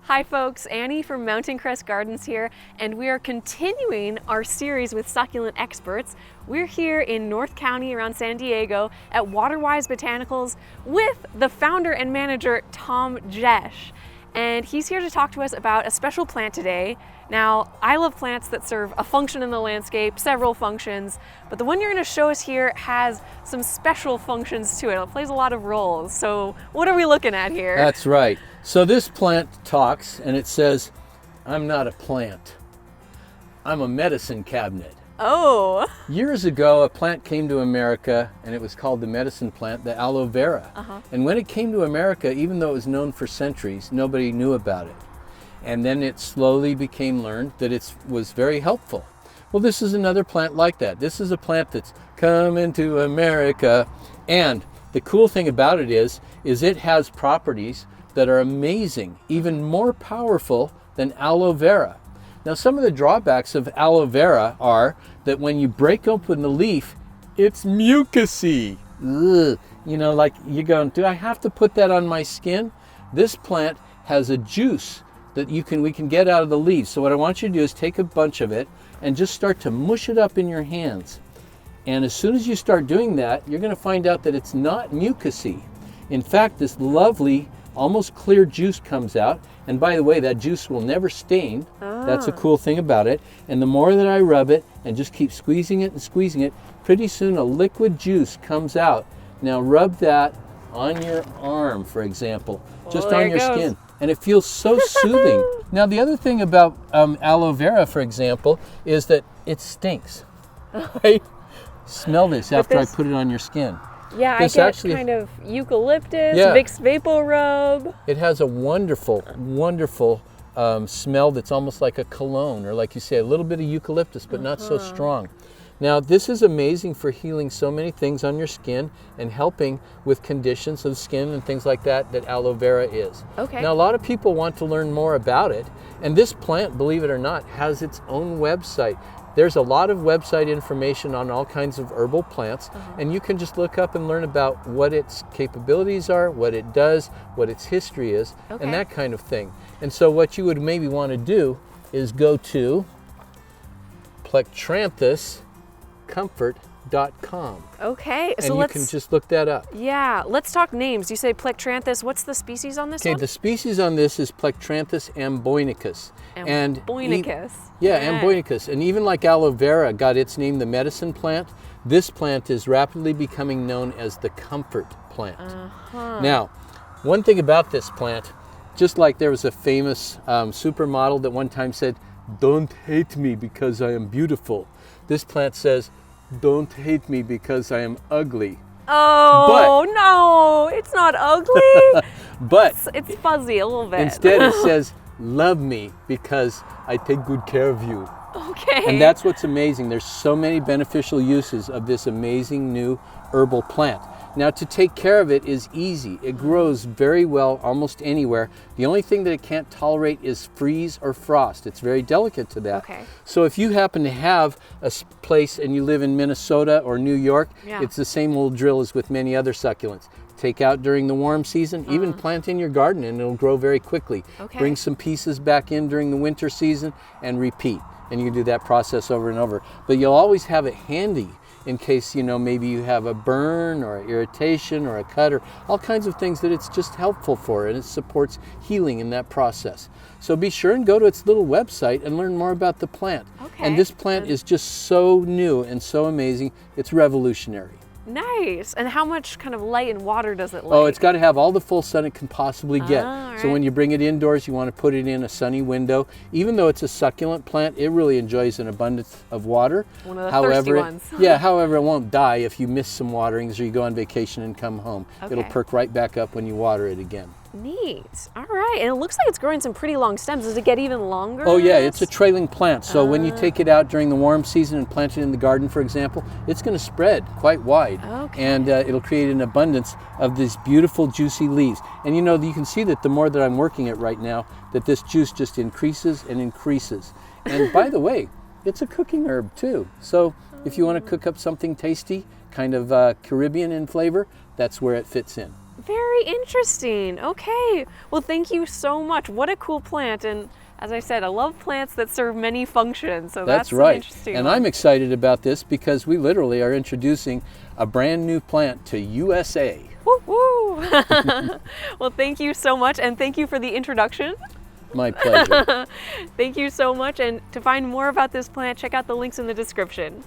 Hi folks, Annie from Mountain Crest Gardens here, and we are continuing our series with succulent experts. We're here in North County around San Diego at Waterwise Botanicals with the founder and manager, Tom Jesch. And he's here to talk to us about a special plant today. Now, I love plants that serve a function in the landscape, several functions, but the one you're going to show us here has some special functions to it. It plays a lot of roles. So what are we looking at here? That's right. So this plant talks and it says, I'm not a plant, I'm a medicine cabinet. Oh. Years ago, a plant came to America and it was called the medicine plant, the Aloe Vera. And when it came to America, even though it was known for centuries, nobody knew about it. And then it slowly became learned that it was very helpful. Well, this is another plant like that. This is a plant that's coming to America. And the cool thing about it is it has properties that are amazing, even more powerful than aloe vera. Now, some of the drawbacks of aloe vera are that when you break open the leaf, it's mucousy. Ugh. You know, like you're going, do I have to put that on my skin? This plant has a juice that we can get out of the leaves. So what I want you to do is take a bunch of it and just start to mush it up in your hands. And as soon as you start doing that, you're going to find out that it's not mucousy. In fact, this lovely, almost clear juice comes out. And by the way, that juice will never stain. That's a cool thing about it. And the more that I rub it and just keep squeezing it and squeezing it, pretty soon a liquid juice comes out. Now rub that on your arm, for example, just on your skin. And it feels so soothing. Now, the other thing about aloe vera, for example, is that it stinks. Right? Smell this after I put it on your skin. Yeah, this I get kind of eucalyptus, Vicks Vapor Rub. It has a wonderful, wonderful smell that's almost like a cologne, or like you say, a little bit of eucalyptus, but not so strong. Now, this is amazing for healing so many things on your skin and helping with conditions of skin and things like that aloe vera is. Okay. Now, a lot of people want to learn more about it, and this plant, believe it or not, has its own website. There's a lot of website information on all kinds of herbal plants, and you can just look up and learn about what its capabilities are, what it does, what its history is, and that kind of thing. And so what you would maybe want to do is go to Plectranthus Comfort.com. Okay, so you can just look that up. Yeah, let's talk names. You say Plectranthus. What's the species on this one? Okay, the species on this is Plectranthus amboinicus. Amboinicus. Amboinicus. And even like aloe vera got its name, the medicine plant, this plant is rapidly becoming known as the comfort plant. Now, one thing about this plant, just like there was a famous supermodel that one time said, "Don't hate me because I am beautiful." This plant says, "Don't hate me because I am ugly." Oh, no, it's not ugly. But it's fuzzy a little bit. Instead it says, "Love me because I take good care of you." Okay. And that's what's amazing. There's so many beneficial uses of this amazing new herbal plant. Now, to take care of it is easy. It grows very well almost anywhere. The only thing that it can't tolerate is freeze or frost. It's very delicate to that. Okay. So if you happen to have a place and you live in Minnesota or New York, it's the same old drill as with many other succulents. Take out during the warm season, even plant in your garden and it'll grow very quickly. Bring some pieces back in during the winter season and repeat. And you can do that process over and over. But you'll always have it handy in case, you know, maybe you have a burn or an irritation or a cut or all kinds of things that it's just helpful for, and it supports healing in that process. So be sure and go to its little website and learn more about the plant. And this plant is just so new and so amazing, it's revolutionary. Nice. And how much kind of light and water does it like? Oh, it's got to have all the full sun it can possibly get. So when you bring it indoors, you want to put it in a sunny window. Even though it's a succulent plant, it really enjoys an abundance of water. One of the thirsty ones. However, it won't die if you miss some waterings or you go on vacation and come home. It'll perk right back up when you water it again. Neat. All right. And it looks like it's growing some pretty long stems. Does it get even longer? Oh yeah, it's a trailing plant. So when you take it out during the warm season and plant it in the garden, for example, it's going to spread quite wide. And it'll create an abundance of these beautiful juicy leaves. And you know, you can see that the more that I'm working it right now, that this juice just increases and increases. And by the way, it's a cooking herb too. So if you want to cook up something tasty, kind of Caribbean in flavor, that's where it fits in. Very interesting. Okay. Well, thank you so much. What a cool plant. And as I said, I love plants that serve many functions. So that's right. Interesting. And I'm excited about this because we literally are introducing a brand new plant to USA. Woo woo. Well, thank you so much. And thank you for the introduction. My pleasure. Thank you so much. And to find more about this plant, check out the links in the description.